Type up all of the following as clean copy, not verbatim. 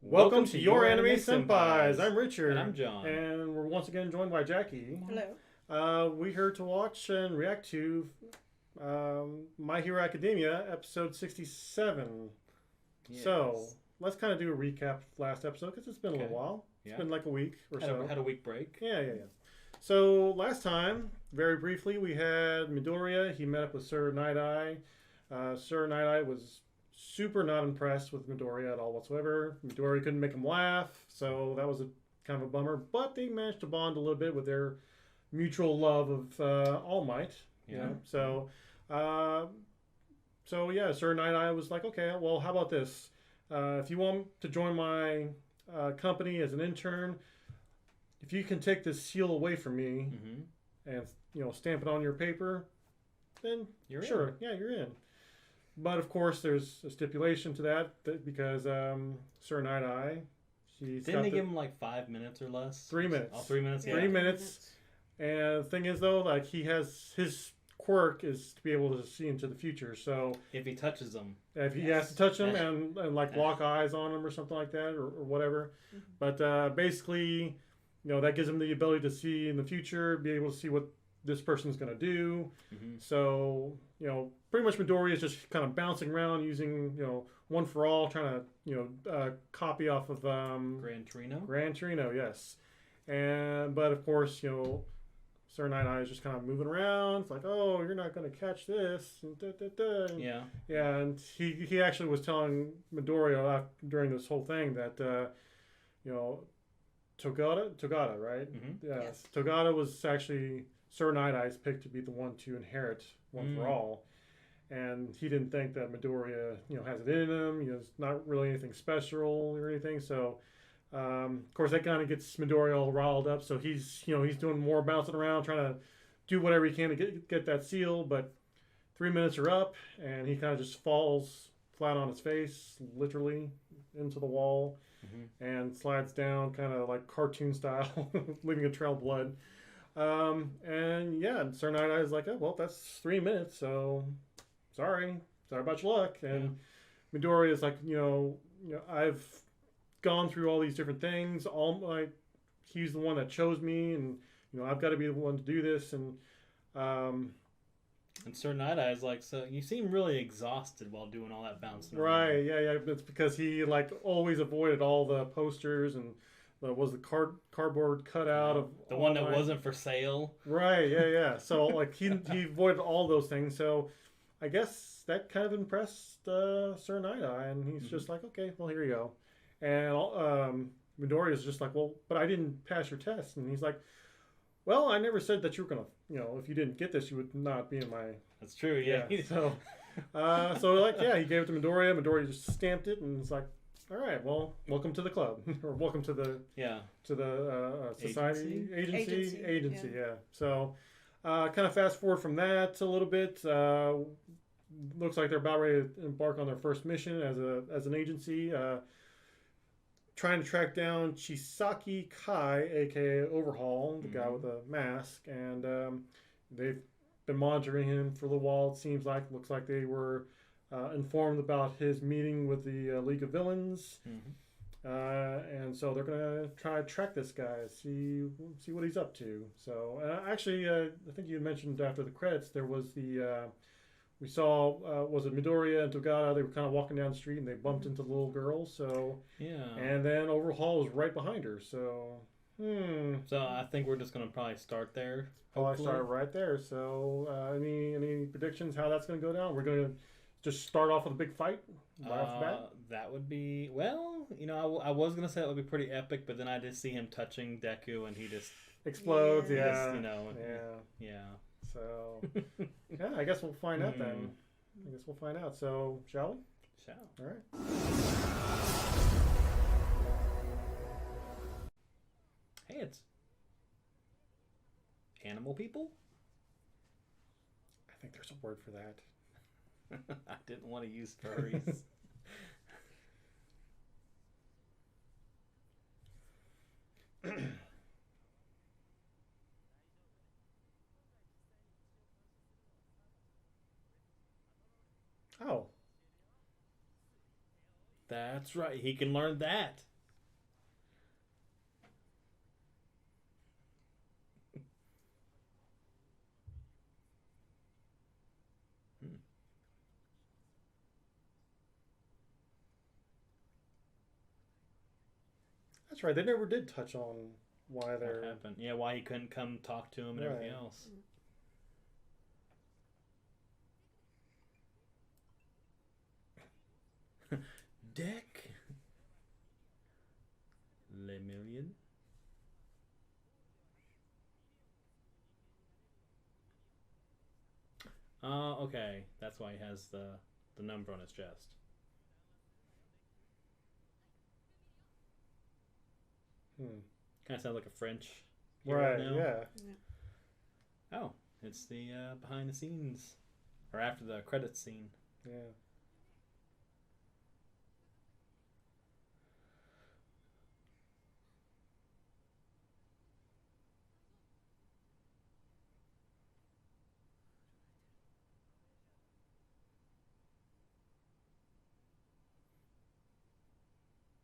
Welcome to Your Anime Senpais. I'm Richard. And I'm John. And we're once again joined by Jackie. Hello. We're here to watch and react to My Hero Academia, episode 67. Yes. So, let's kind of do a recap of last episode, because it's been a little while. It's been like a week or so. Had a week break. Yeah. So, last time, very briefly, we had Midoriya. He met up with Sir Night-Eye. Sir Night-Eye was super not impressed with Midoriya at all whatsoever. Midoriya couldn't make him laugh, so that was a kind of a bummer. But they managed to bond a little bit with their mutual love of All Might. Yeah. You know? So yeah, Sir Night-Eye was like, okay, well, how about this? If you want to join my company as an intern, if you can take this seal away from me and stamp it on your paper, then You're sure, yeah, you're in. But of course, there's a stipulation to that because Sir Night-Eye, Didn't they give him like 5 minutes or less? 3 minutes. Oh, 3 minutes. 3 minutes. And the thing is, though, like he has his quirk is to be able to see into the future. So if he touches them, if he has to touch them and like lock eyes on them or something like that or whatever. But basically, that gives him the ability to see in the future, be able to see what this person's going to do. So, pretty much Midoriya is just kind of bouncing around using, One for All, trying to, copy off of Gran Torino. Gran Torino, yes. But of course, Sir Night-Eye is just kind of moving around. It's like, oh, you're not going to catch this. And Yeah. Yeah, and he actually was telling Midoriya during this whole thing that, Togata, right? Yes. Togata was actually Sir Night-Eye's pick to be the one to inherit One for All. And he didn't think that Midoriya, has it in him. It's not really anything special or anything. So, of course, that kind of gets Midoriya all riled up. So he's doing more bouncing around, trying to do whatever he can to get that seal. But 3 minutes are up, and he kind of just falls flat on his face, literally, into the wall, and slides down, kind of like cartoon style, leaving a trail of blood. And yeah, Sir Night-Eye is like, oh, well, that's 3 minutes, so sorry about your luck. And Midoriya is like, I've gone through all these different things. He's the one that chose me, and I've got to be the one to do this. And Sir Night-Eye is like, so you seem really exhausted while doing all that bouncing around. Right, yeah. It's because he always avoided all the posters and the cardboard cutout of the one that wasn't for sale. Right, yeah. So he avoided all those things. So I guess that kind of impressed Sir Night-Eye, and he's just like, okay, well, here you go. And Midoriya is just like, well, but I didn't pass your test. And he's like, well, I never said that you were gonna, if you didn't get this, you would not be in my. That's true, yeah. So he gave it to Midoriya. Midoriya just stamped it, and it's like, all right, well, welcome to the club, or welcome to the society agency. Yeah. So, kind of fast forward from that a little bit. Looks like they're about ready to embark on their first mission as an agency, trying to track down Chisaki Kai, aka Overhaul, the guy with the mask, and they've been monitoring him for a little while. It seems like, looks like they were informed about his meeting with the League of Villains, and so they're gonna try to track this guy, see what he's up to. So actually, I think you mentioned after the credits there was we saw was it Midoriya and Togata? They were kind of walking down the street and they bumped into the little girl. So and then Overhaul was right behind her. So So I think we're just gonna probably start there. I started right there. So any predictions how that's gonna go down? We're gonna just start off with a big fight right off the bat? That would be, well, I was going to say that would be pretty epic, but then I did see him touching Deku and he just explodes, yeah. So, yeah, I guess we'll find out then. So, shall we? Shall. All right. Hey, it's animal people? I think there's a word for that. I didn't want to use furries. Oh. That's right. He can learn that. That's right. They never did touch on why What they're happened? Yeah, why he couldn't come talk to him and everything right. else. Deck Le Million. Okay. That's why he has the number on his chest. Hmm. Kind of sounds like a French hero Right. now. Yeah. Oh, it's the behind the scenes or after the credits scene. Yeah.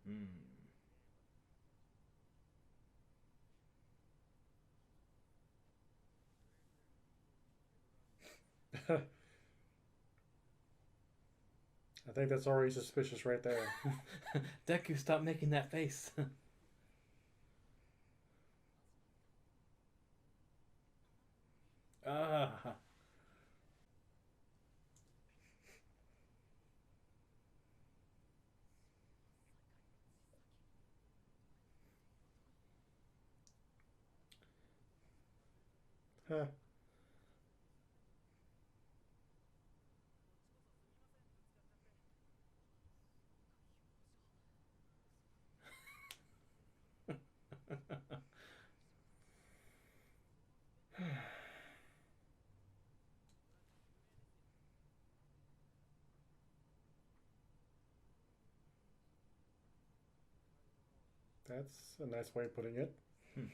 Hmm. I think that's already suspicious right there. Deku, stop making that face. Ah. Huh. That's a nice way of putting it. Hmm.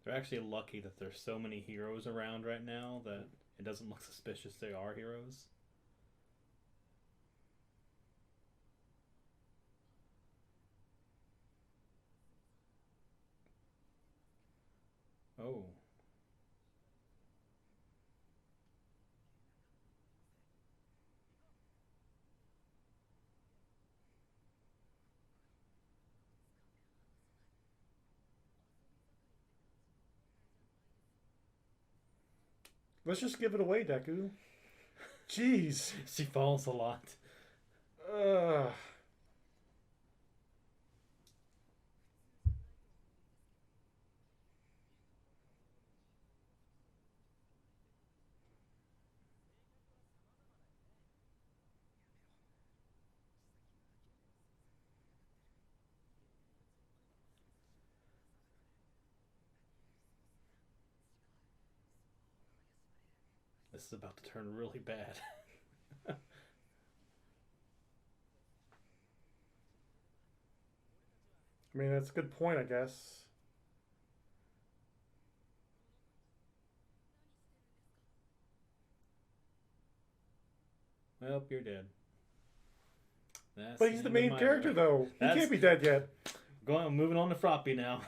They're actually lucky that there's so many heroes around right now that it doesn't look suspicious they are heroes. Oh. Let's just give it away, Deku. Jeez. She falls a lot. Ugh. This is about to turn really bad. I mean, that's a good point, I guess. Well, you're dead. That's But the he's the end of main my character, though. He That's can't be dead yet. moving on to Froppy now.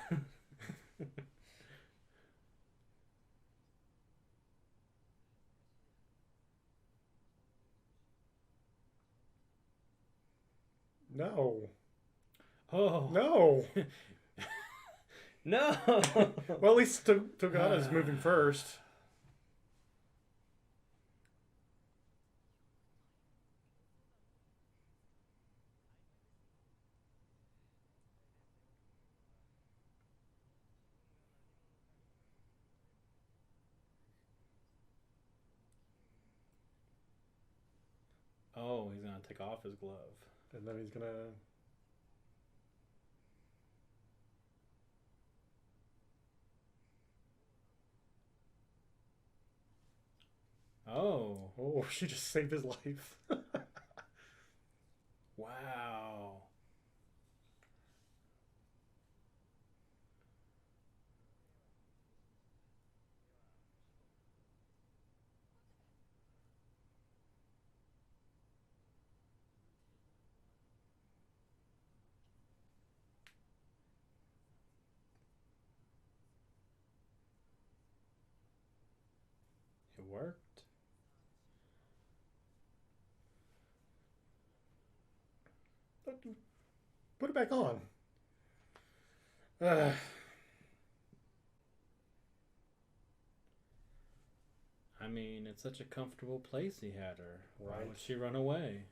No. Oh. No. No. Well, at least Togata's moving first. Oh, he's gonna take off his glove. And then he's gonna. Oh. Oh, she just saved his life. Wow. worked. Put it back on. Uh, I mean, it's such a comfortable place he had her. Why Right. would she run away?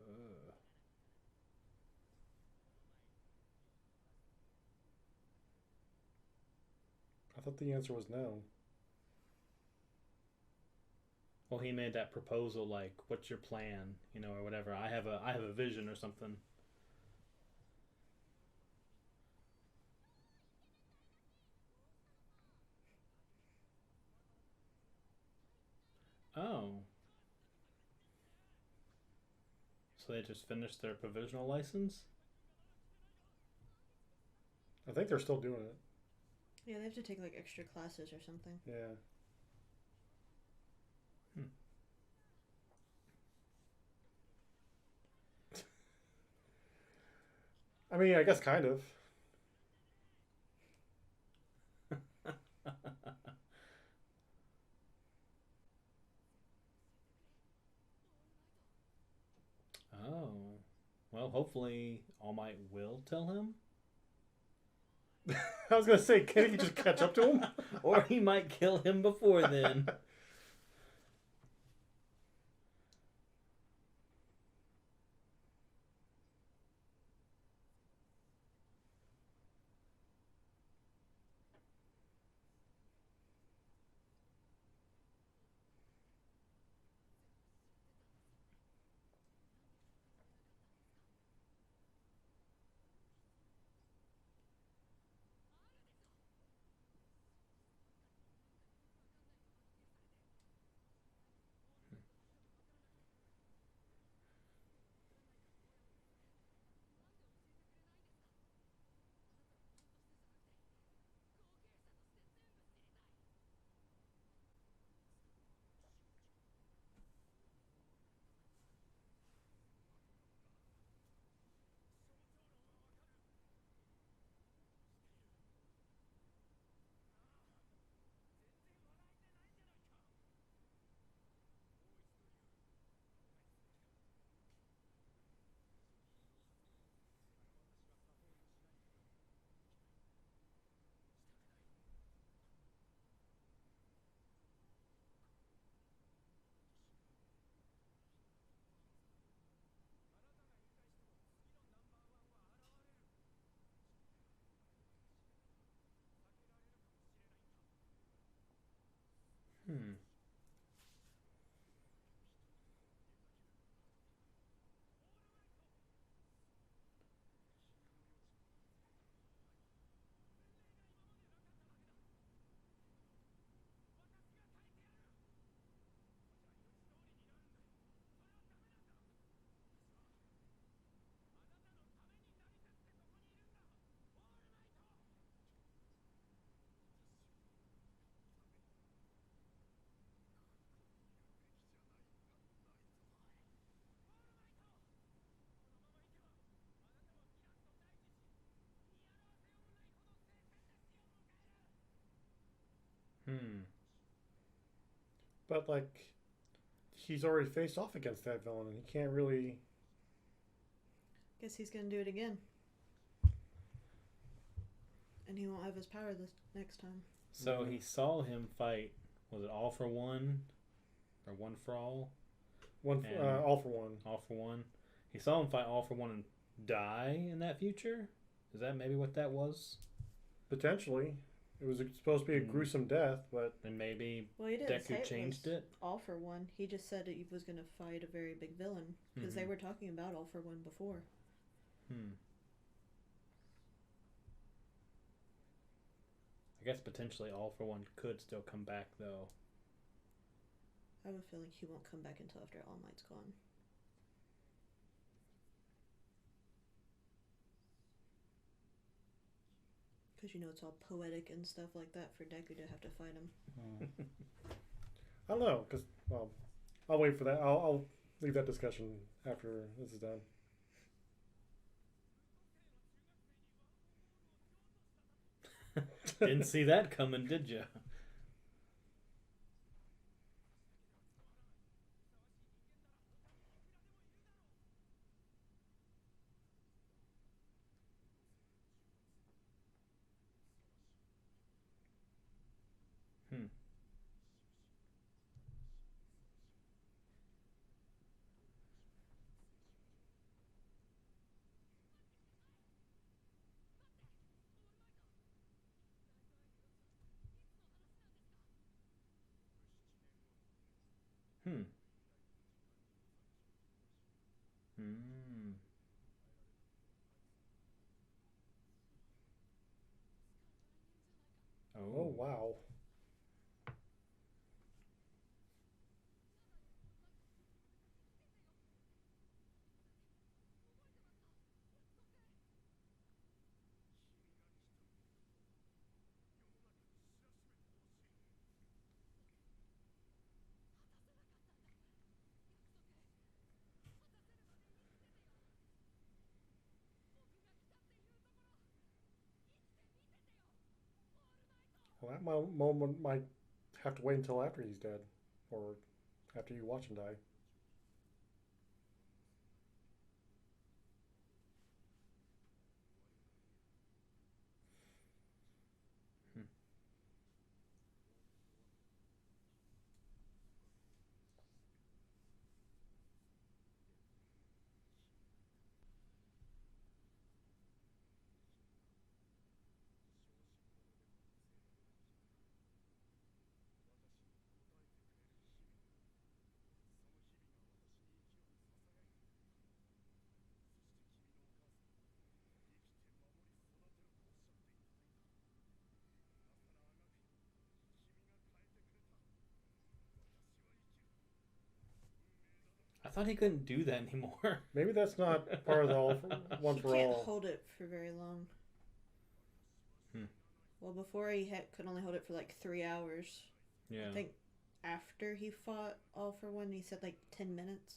Ugh. I thought the answer was no. Well, he made that proposal like, "What's your plan?" Or whatever. I have a vision or something. Oh, so they just finished their provisional license? I think they're still doing it. Yeah, they have to take like extra classes or something. Yeah. Hmm. I mean, I guess kind of. Oh, well, hopefully All Might will tell him, I was gonna say, can't he just catch up to him? or he might kill him before then. Hmm. Hmm. But like, he's already faced off against that villain, and he can't really. Guess he's gonna do it again. And he won't have his power this next time. So he saw him fight. Was it All for One or One for All? All for one. All for One. He saw him fight All for One and die in that future. Is that maybe what that was? Potentially, it was supposed to be a gruesome death, but And maybe Well, he didn't say Deku it changed was it. All for One. He just said he was gonna fight a very big villain because they Mhm. were talking about All for One before. Hmm. I guess potentially All for One could still come back though. I have a feeling he won't come back until after All Might's gone. Because it's all poetic and stuff like that for Deku to have to fight him. I don't know, because, well, I'll wait for that. I'll leave that discussion after this is done. Didn't see that coming, did you? Hmm. Hmm. Hmm. Oh, Oh. wow. Well, that moment might have to wait until after he's dead, or after you watch him die. Hmm. I thought he couldn't do that anymore. Maybe that's not part of the one He for can't all. hold it for very long. Hmm. Well, before he could only hold it for like 3 hours. Yeah. I think after he fought All for One, he said like 10 minutes.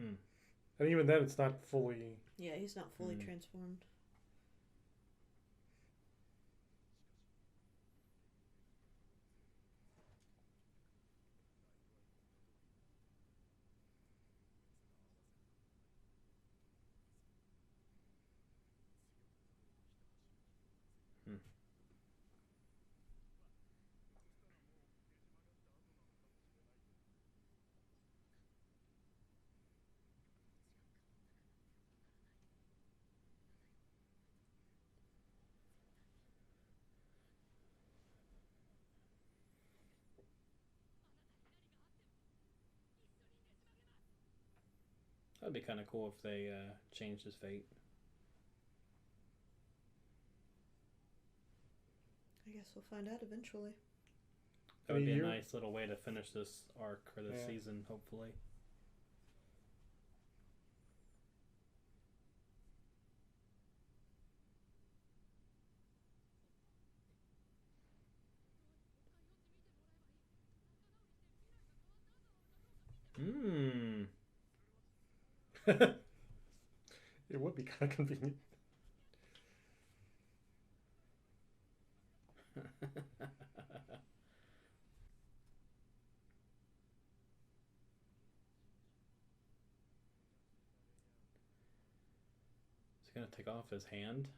Hmm. And even then, it's not fully. Yeah, he's not fully Hmm. transformed. Hmm. That'd be kind of cool if they changed his fate. I guess we'll find out eventually. That would be a Year- nice little way to finish this arc or this Yeah. season, hopefully. Hmm. It would be kind of convenient. Is he gonna take off his hand?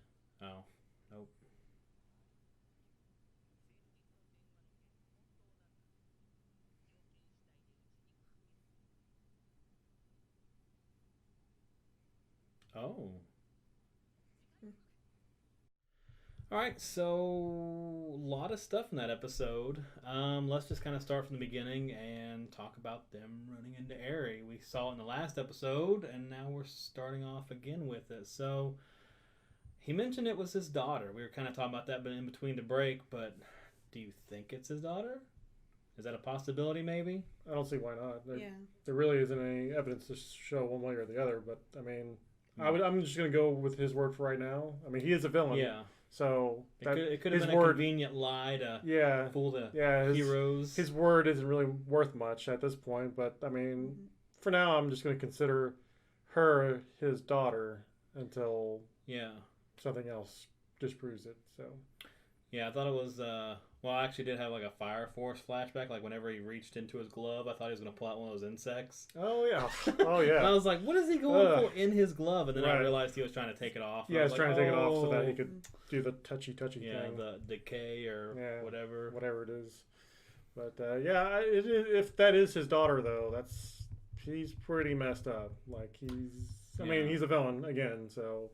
Oh, nope. Oh. Hmm. All right, so a lot of stuff in that episode. Let's just kind of start from the beginning and talk about them running into Eri. We saw it in the last episode, and now we're starting off again with it. So he mentioned it was his daughter. We were kind of talking about that, but in between the break. But do you think it's his daughter? Is that a possibility? Maybe. I don't see why not. Yeah. There really isn't any evidence to show one way or the other. But I mean, Hmm. I'm just gonna go with his word for right now. I mean, he is a villain. Yeah. So It could have his been a word, convenient lie to yeah, fool the yeah, heroes. his word isn't really worth much at this point. But I mean, Mhm. for now, I'm just gonna consider her his daughter until Yeah. something else disproves it. So Yeah, I thought it was. Well, I actually did have like a Fire Force flashback. Like whenever he reached into his glove, I thought he was gonna pull out one of those insects. Oh yeah. Oh And I yeah. was like, "What is he going for in his glove?" And then I Right. realized he was trying to take it off. And Yeah, I he's was trying like, to take it off so that he "Oh." could do the touchy Yeah, thing. the decay or Yeah, whatever. whatever it is. But if that is his daughter though, he's pretty messed up. Like I mean, he's a villain again, so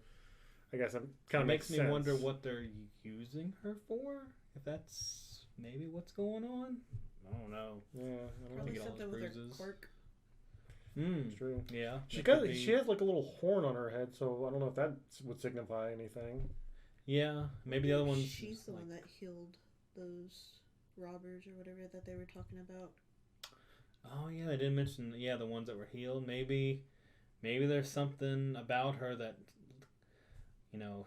I guess it kind It of makes me sense. wonder what they're using her for. If that's maybe what's going on. I don't know. Yeah, I don't know. Probably get all something those with her bruises. quirk. It's true. Yeah. She has like a little horn on her head, so I don't know if that would signify anything. Yeah. Maybe the other one's. She's the like, one that healed those robbers or whatever that they were talking about. Oh yeah, they didn't mention the ones that were healed. Maybe there's something about her that you know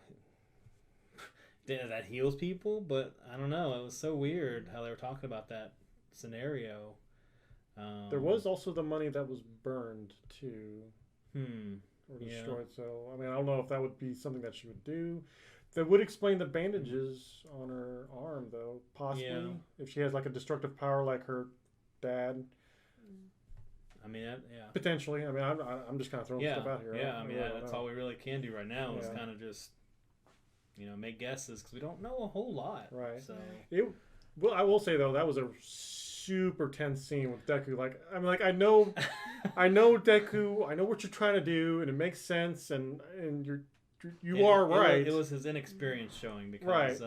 that heals people, but I don't know. It was so weird how they were talking about that scenario. There was also the money that was burned too, Hmm. or Yeah. destroyed. So I mean, I don't know if that would be something that she would do. That would explain the bandages on her arm, though. Possibly, Yeah. if she has like a destructive power like her dad. I mean, yeah. Potentially. I mean, I'm just kind of throwing stuff out here. Yeah, I mean, really don't that's know. all we really can do right now is Yeah. kind of just, make guesses because we don't know a whole lot. Right. So, Well, I will say though, that was a super tense scene with Deku. Like, I mean, like I know Deku. I know what you're trying to do, and it makes sense, and you are right. It was his inexperience showing because, Right.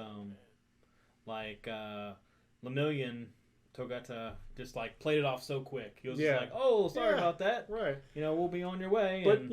Lemillion Togata just like played it off so quick. He was Yeah. just like, "Oh, sorry Yeah. about that. Right. We'll be on your way." But and,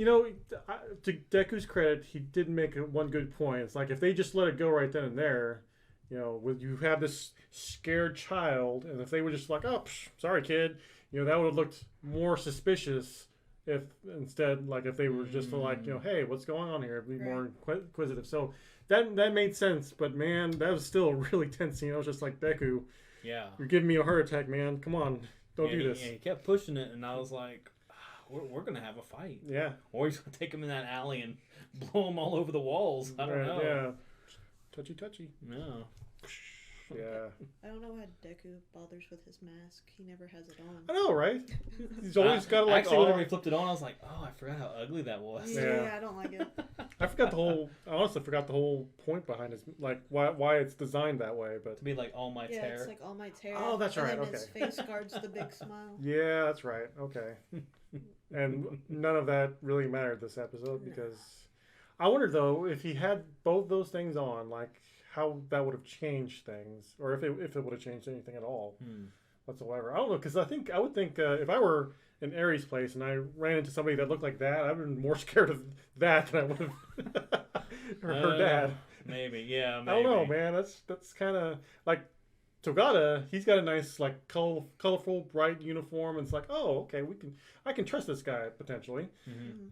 to Deku's credit, he did make one good point. It's like if they just let it go right then and there, with you have this scared child, and if they were just like, "Oh, sorry, kid," that would have looked more suspicious. If instead, like if they were just like, "Hey, what's going on here?" It'd be more inquisitive. So that made sense. But man, that was still a really tense scene. I was just like, Deku, yeah. you're giving me a heart attack, man. Come on, don't do this. He kept pushing it, and I was like, we're gonna have a fight. Yeah. Or he's gonna take him in that alley and blow him all over the walls. I don't know. Yeah. Touchy. No. Yeah. I don't know how Deku bothers with his mask. He never has it on. I know, right? He's always got like actually whenever he flipped it on, I was like, oh, I forgot how ugly that was. Yeah, I don't like it. I honestly forgot the whole point behind his, like why it's designed that way, but To be like All Might's Yeah, hair. it's like All Might's hair. Oh, that's right, And then okay. his face guards the big smile. yeah, that's right. Okay. And none of that really mattered this episode because I wondered though if he had both those things on, like how that would have changed things, or if it would have changed anything at all whatsoever. I don't know, because I would think if I were in Aries' place and I ran into somebody that looked like that, I'd have been more scared of that than I would have her dad. Maybe, yeah. Maybe. I don't know, man. That's kind of like Togata. He's got a nice, like, colorful, bright uniform, and it's like, oh, okay, I can trust this guy potentially.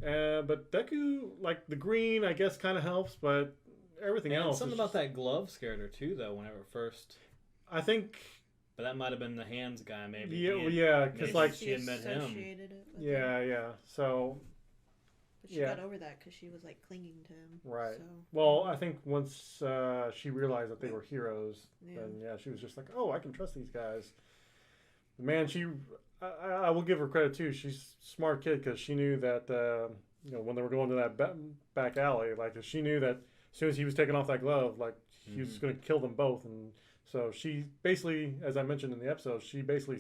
But Deku, like the green, I guess, kind of helps, but everything else. Something about that glove scared her too, though. Whenever first, I think. But that might have been the hands guy, maybe. Yeah, because like she had met him. Associated it with him. Yeah. So. But she got over that because she was like clinging to him. Right. So. Well, I think once she realized that they were heroes, then she was just like, oh, I can trust these guys. Man, I will give her credit too. She's a smart kid because she knew that when they were going to that back alley, like she knew that as soon as he was taking off that glove, like he was going to kill them both, and so she basically, as I mentioned in the episode, she basically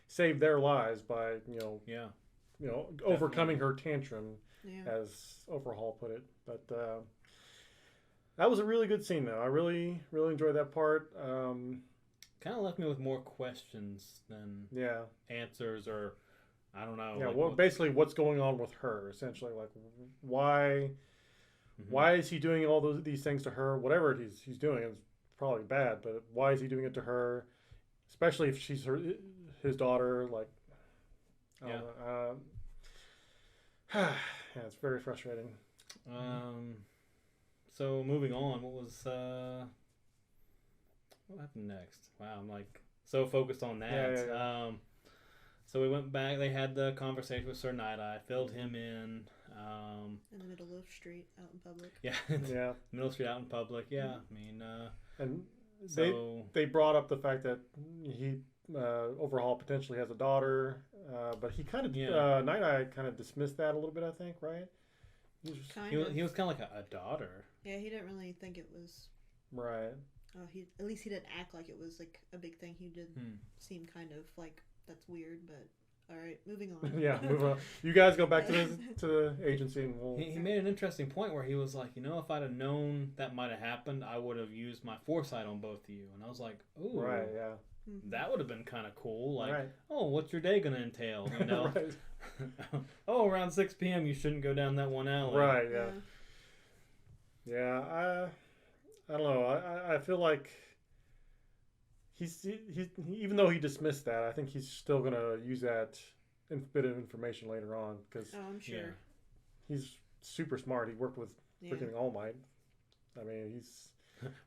saved their lives by overcoming her tantrum. Yeah. As Overhaul put it. But that was a really good scene, though. I really, really enjoyed that part. Kind of left me with more questions than answers, or I don't know. Yeah, like, basically, what's going on with her? Essentially, like why is he doing all these things to her? Whatever he's doing is probably bad, but why is he doing it to her? Especially if she's his daughter. Like, I don't know. Yeah, it's very frustrating. So moving on, what happened next? Wow, I'm like so focused on that. Yeah. So we went back. They had the conversation with Sir Night-Eye, filled him in. In the middle of the street, out in public. Yeah. Yeah. Middle street, out in public. Yeah, I mean. And They brought up the fact that he Overhaul potentially has a daughter, but he kind of Night Eye kind of dismissed that a little bit. I think, right? He was kind of like a daughter. Yeah, he didn't really think it was right. At least he didn't act like it was like a big thing. He did seem kind of like that's weird, but all right, moving on. Yeah, move on. You guys go back to the agency, and we'll. He made an interesting point where he was like, if I'd have known that might have happened, I would have used my foresight on both of you. And I was like, ooh, right, yeah. That would have been kind of cool. Like, right. Oh, what's your day gonna entail? Right. Oh, around 6 p.m. you shouldn't go down that one alley. Right. Yeah. Yeah. I don't know. I feel like he's even though he dismissed that, I think he's still gonna use that bit of information later on because I'm sure he's super smart. He worked with freaking All Might. I mean, he's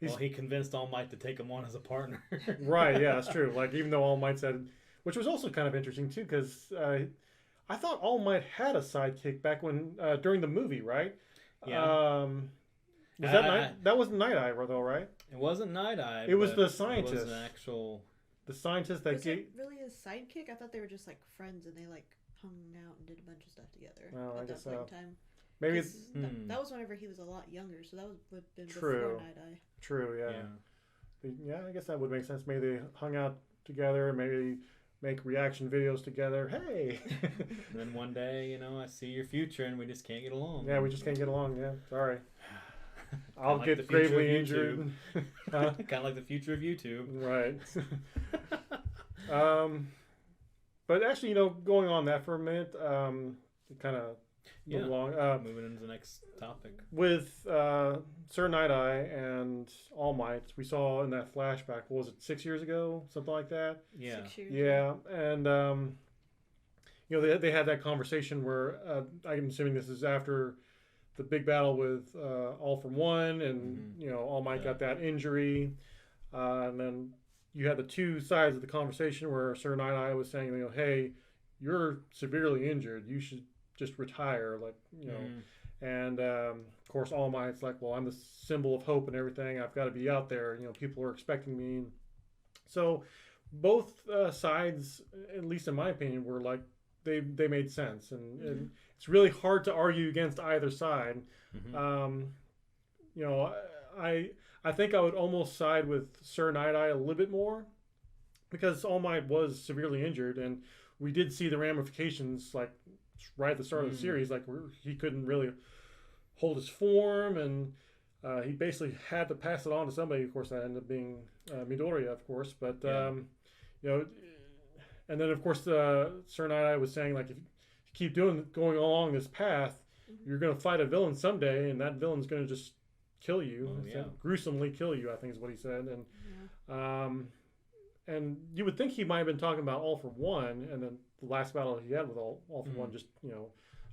well, he convinced All Might to take him on as a partner. Right. Yeah, that's true. Like even though All Might said, which was also kind of interesting too, because I thought All Might had a sidekick back when during the movie, right? Yeah. Was that wasn't Night Eye though, right? It wasn't Night Eye. It was the scientist. It was an actual. The scientist that was it really his sidekick? I thought they were just like friends and they like hung out and did a bunch of stuff together at that point in time. Maybe that was whenever he was a lot younger, so that would have been true. Before Night Eye. True, yeah. Yeah, I guess that would make sense. Maybe they hung out together, maybe make reaction videos together. Hey! And then one day, I see your future and we just can't get along. Yeah, we just can't get along, yeah. Sorry. I'll like get gravely injured. Kind of like the future of YouTube. Right. But actually, going on that for a minute, kind of move along. Moving into the next topic. With Sir Night Eye and All Might, we saw in that flashback, what was it, 6 years ago? Something like that? Yeah. 6 years. Yeah, and, they had that conversation where, I'm assuming this is after the big battle with All for One, and, All Might got that injury. And then you had the two sides of the conversation where Sir Night Eye was saying, hey, you're severely injured. You should just retire, and of course All Might's like, well, I'm the symbol of hope and everything. I've got to be out there. People are expecting me. So both sides, at least in my opinion, were like they made sense, and it's really hard to argue against either side. I think I would almost side with Sir Night Eye a little bit more because All Might was severely injured, and we did see the ramifications like right at the start of the series, like where he couldn't really hold his form, and he basically had to pass it on to somebody. Of course, that ended up being Midoriya, of course. But and then of course Sir Night Eye was saying like if you keep going along this path, you're going to fight a villain someday, and that villain's going to just kill you, gruesomely kill you, I think is what he said. And you would think he might have been talking about All for One, and then the last battle he had with All for One, just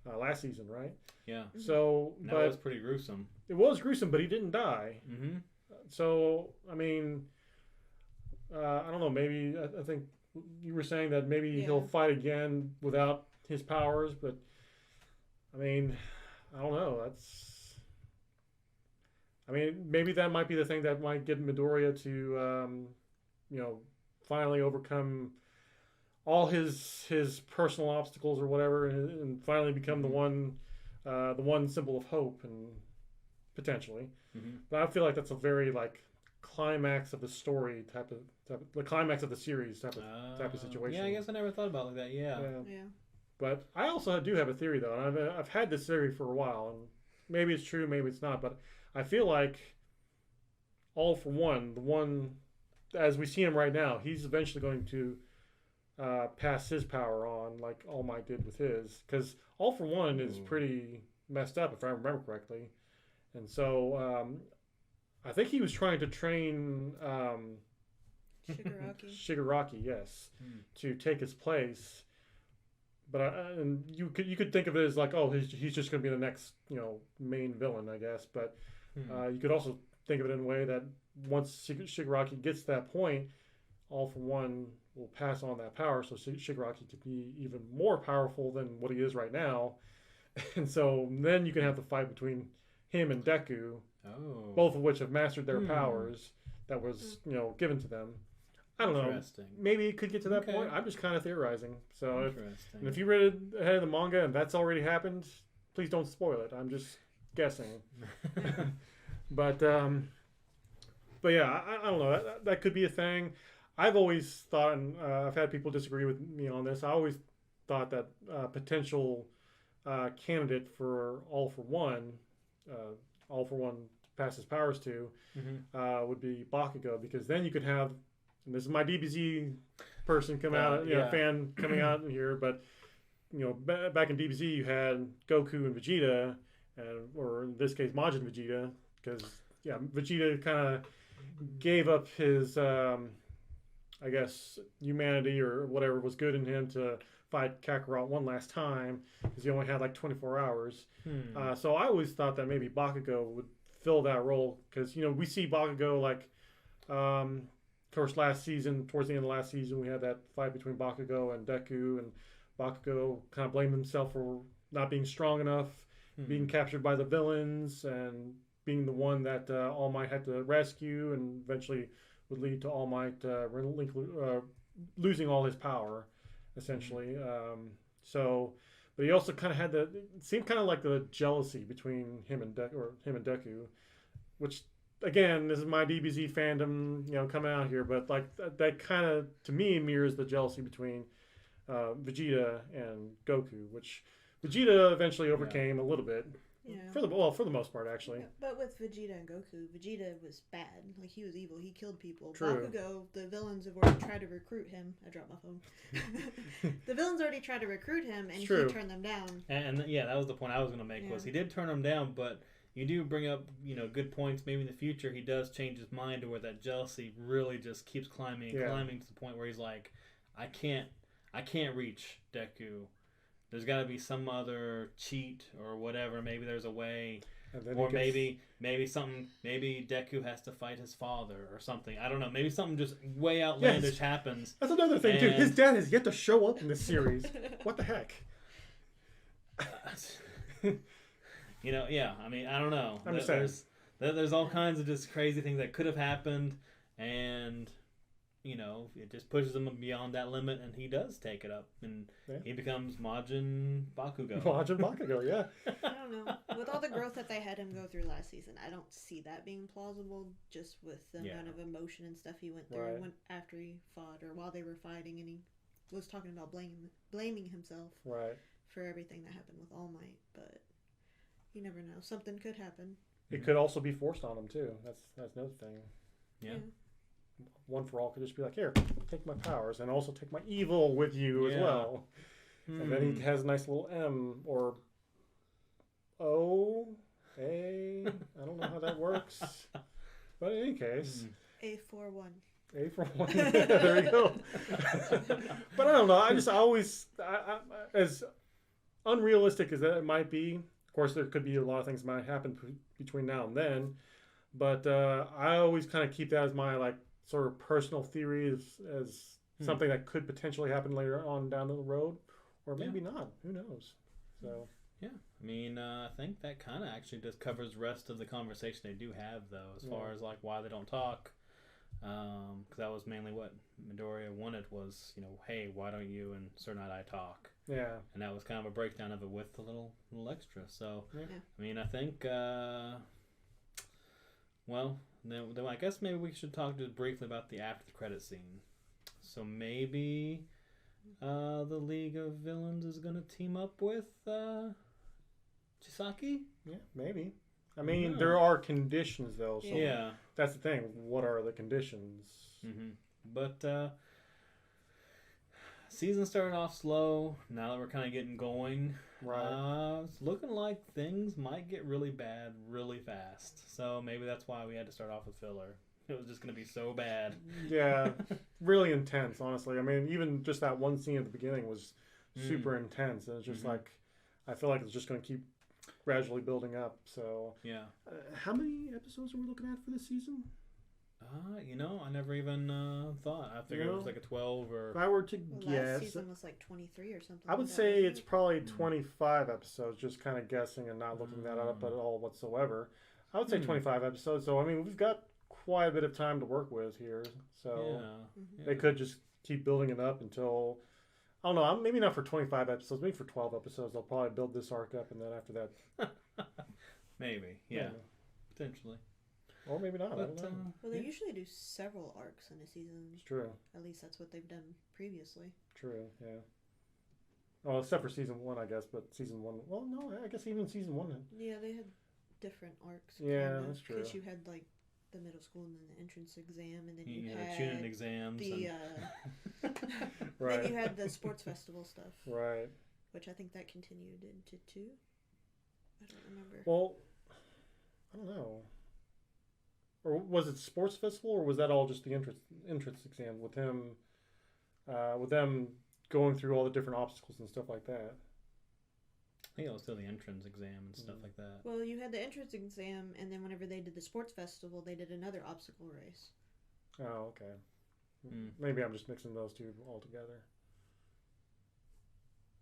last season, right? Yeah. So, that was pretty gruesome. It was gruesome, but he didn't die. So, I mean, I don't know. Maybe I think you were saying that maybe he'll fight again without his powers, but I mean, I don't know. Maybe that might be the thing that might get Midoriya to, finally overcome all his personal obstacles or whatever, and finally become the one symbol of hope, and potentially. But I feel like that's a very like climax of the story type of the climax of the series type of situation. Yeah, I guess I never thought about it like that. Yeah. But I also do have a theory though, and I've had this theory for a while, and maybe it's true, maybe it's not, but I feel like All for One, the one as we see him right now, he's eventually going to pass his power on like All Might did with his, because All for One is pretty messed up if I remember correctly, and so I think he was trying to train Shigaraki, yes, to take his place. But and you could think of it as like, oh, he's just going to be the next main villain, I guess. But you could also think of it in a way that once Shigaraki gets to that point, All for One will pass on that power, so Shigaraki could be even more powerful than what he is right now. And so then you can have the fight between him and Deku, both of which have mastered their powers. that was given to them. I don't know. Interesting. Maybe it could get to that Okay. point. I'm just kind of theorizing. So Interesting. if you read it ahead of the manga and that's already happened, please don't spoil it. I'm just guessing. But yeah, I don't know. That could be a thing. I've always thought, and I've had people disagree with me on this. I always thought that potential candidate for All for One to pass his powers to, would be Bakugo, because then you could have, and this is my DBZ person fan coming out here, but back in DBZ you had Goku and Vegeta, or in this case Majin Vegeta, because Vegeta kind of gave up his I guess humanity or whatever was good in him to fight Kakarot one last time, because he only had like 24 hours. So I always thought that maybe Bakugo would fill that role, because we see Bakugo like of course towards the end of last season we had that fight between Bakugo and Deku, and Bakugo kind of blamed himself for not being strong enough, being captured by the villains, and being the one that All Might had to rescue, and eventually would lead to All Might losing all his power, essentially. But he also kind of had it seemed kind of like the jealousy between him and Deku, which again, this is my DBZ fandom, coming out here, but like that kind of to me mirrors the jealousy between Vegeta and Goku, which Vegeta eventually overcame a little bit. Yeah. For the most part, actually. Yeah, but with Vegeta and Goku, Vegeta was bad. Like, he was evil. He killed people. True. Bakugo, the villains have already tried to recruit him. I dropped my phone. The villains already tried to recruit him, and he turned them down. And that was the point I was going to make, was he did turn them down, but you do bring up, good points. Maybe in the future he does change his mind to where that jealousy really just keeps climbing and climbing to the point where he's like, I can't reach Deku. There's got to be some other cheat or whatever. Maybe there's a way, or maybe Deku has to fight his father or something. I don't know. Maybe something just way outlandish happens. That's another thing too. His dad has yet to show up in this series. What the heck? I mean, I don't know. I'm just saying. There's all kinds of just crazy things that could have happened, and it just pushes him beyond that limit, and he does take it up, and he becomes Majin Bakugo. Majin Bakugo, yeah. I don't know. With all the growth that they had him go through last season, I don't see that being plausible, just with the amount of emotion and stuff he went through after he fought, or while they were fighting, and he was talking about blaming himself for everything that happened with All Might, but you never know. Something could happen. It could also be forced on him, too. That's another thing. Yeah. One for All could just be like, here, take my powers, and also take my evil with you as well. And then he has a nice little M or O, A. I don't know how that works. But in any case. A41. A41. There you go. But I don't know. I always, as unrealistic as that might be, of course, there could be a lot of things that might happen between now and then. But I always kind of keep that as my sort of personal theory as something that could potentially happen later on down the road, or maybe not. Who knows? So I mean, I think that kind of actually just covers the rest of the conversation they do have, though, as far as why they don't talk. Because that was mainly what Midoriya wanted was, hey, why don't you and Sir Night-Eye talk? Yeah. And that was kind of a breakdown of it with a little extra. So I mean, I think. Well, then I guess maybe we should talk just briefly about the after the credit scene. So maybe the League of Villains is going to team up with Chisaki? Yeah, maybe. I mean, there are conditions, though. So that's the thing. What are the conditions? But season started off slow. Now that we're kind of getting going, it's looking like things might get really bad really fast. So maybe that's why we had to start off with filler. It was just going to be so bad. Yeah, really intense, honestly. I mean, even just that one scene at the beginning was super intense. And it's just I feel like it's just going to keep gradually building up. So how many episodes are we looking at for this season? I never even thought. I figured it was like a 12 or... If I were to guess... Last season was like 23 or something. I would say it's probably 25 episodes, just kind of guessing and not looking that up at all whatsoever. I would say 25 episodes. So, I mean, we've got quite a bit of time to work with here, so yeah. they could just keep building it up until, I don't know, maybe not for 25 episodes, maybe for 12 episodes. They'll probably build this arc up, and then after that, maybe, yeah, potentially, or maybe not. But, I don't know. Well, they usually do several arcs in a season. It's true. At least that's what they've done previously. True. Yeah. Oh, except for season 1, I guess. But season 1, well, no, I guess even season 1. Yeah, they had different arcs. Yeah, that's true. Because you had like the middle school and then the entrance exam, and then you had tuning exams. The right. then you had the sports festival stuff. Right. Which I think that continued into 2. I don't remember. Well, I don't know. Or was it sports festival, or was that all just the entrance exam with him, with them going through all the different obstacles and stuff like that? I think it was still the entrance exam and stuff like that. Well, you had the entrance exam, and then whenever they did the sports festival, they did another obstacle race. Oh, okay. Maybe I'm just mixing those two all together.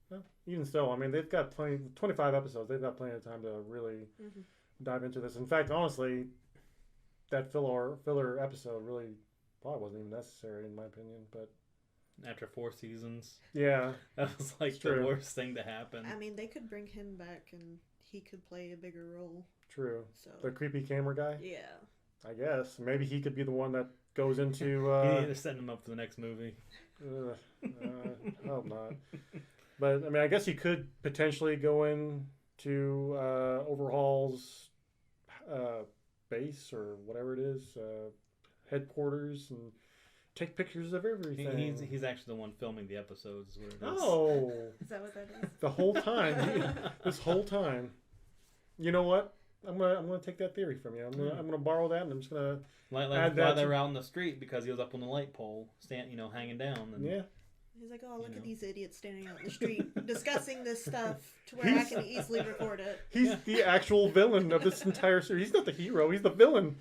Well, even still, I mean, they've got 25 episodes. They've got plenty of time to really dive into this. In fact, honestly, that filler episode really probably wasn't even necessary, in my opinion. But after 4 seasons, yeah, that was like the worst thing to happen. I mean, they could bring him back, and he could play a bigger role. True. So the creepy camera guy. Yeah. I guess maybe he could be the one that goes into. They're setting him up for the next movie. I hope not. But I mean, I guess he could potentially go into Overhaul's base or whatever it is, headquarters, and take pictures of everything. He's actually the one filming the episodes. Is what it is. Oh, is that what that is? The whole time, this whole time. You know what? I'm gonna take that theory from you. I'm gonna borrow that, and I'm just gonna add that. While they were out on the street because he was up on the light pole, hanging down. And, yeah. He's like, oh, look at these idiots standing out in the street discussing this stuff to where I can easily record it. He's the actual villain of this entire series. He's not the hero. He's the villain.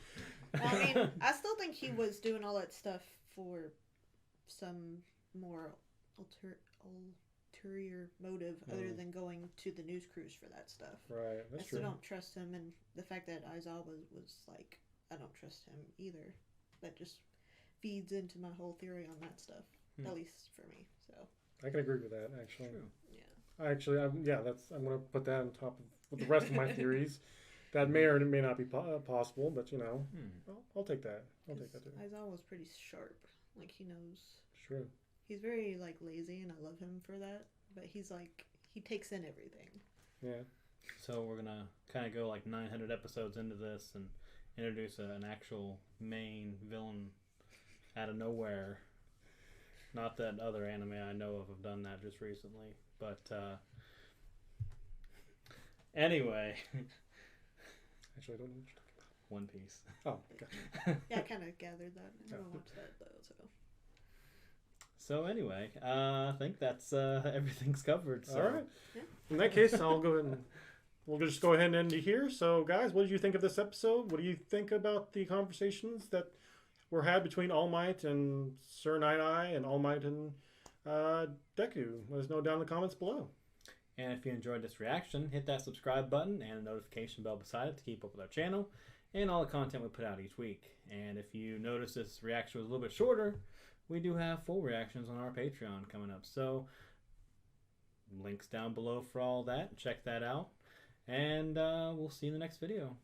I mean, I still think he was doing all that stuff for some more ulterior motive other than going to the news crews for that stuff. Right, that's true. I still don't trust him, and the fact that Aizawa was like, I don't trust him either. That just feeds into my whole theory on that stuff. At least for me, so I can agree with that. Actually, true. Yeah. I'm going to put that on top of the rest of my theories. That may or may not be possible, but I'll take that. I'll take that too. Aizawa was pretty sharp. Like he knows. True. He's very like lazy, and I love him for that. But he's like he takes in everything. Yeah. So we're gonna kind of go like 900 episodes into this and introduce an actual main villain out of nowhere. Not that other anime I know of have done that just recently, but anyway. Actually, I don't know what you're talking about. One Piece. Oh, gotcha. Yeah, I kind of gathered that. I never watched that though, So anyway, I think that's everything's covered. So. All right. Yeah. In that case, I'll go ahead and we'll just go ahead and end it here. So, guys, what did you think of this episode? What do you think about the conversations that were had between All Might and Sir Night Eye and All Might and Deku? Let us know down in the comments below. And if you enjoyed this reaction, hit that subscribe button and the notification bell beside it to keep up with our channel and all the content we put out each week. And if you notice this reaction was a little bit shorter, we do have full reactions on our Patreon coming up. So links down below for all that. Check that out. And we'll see you in the next video.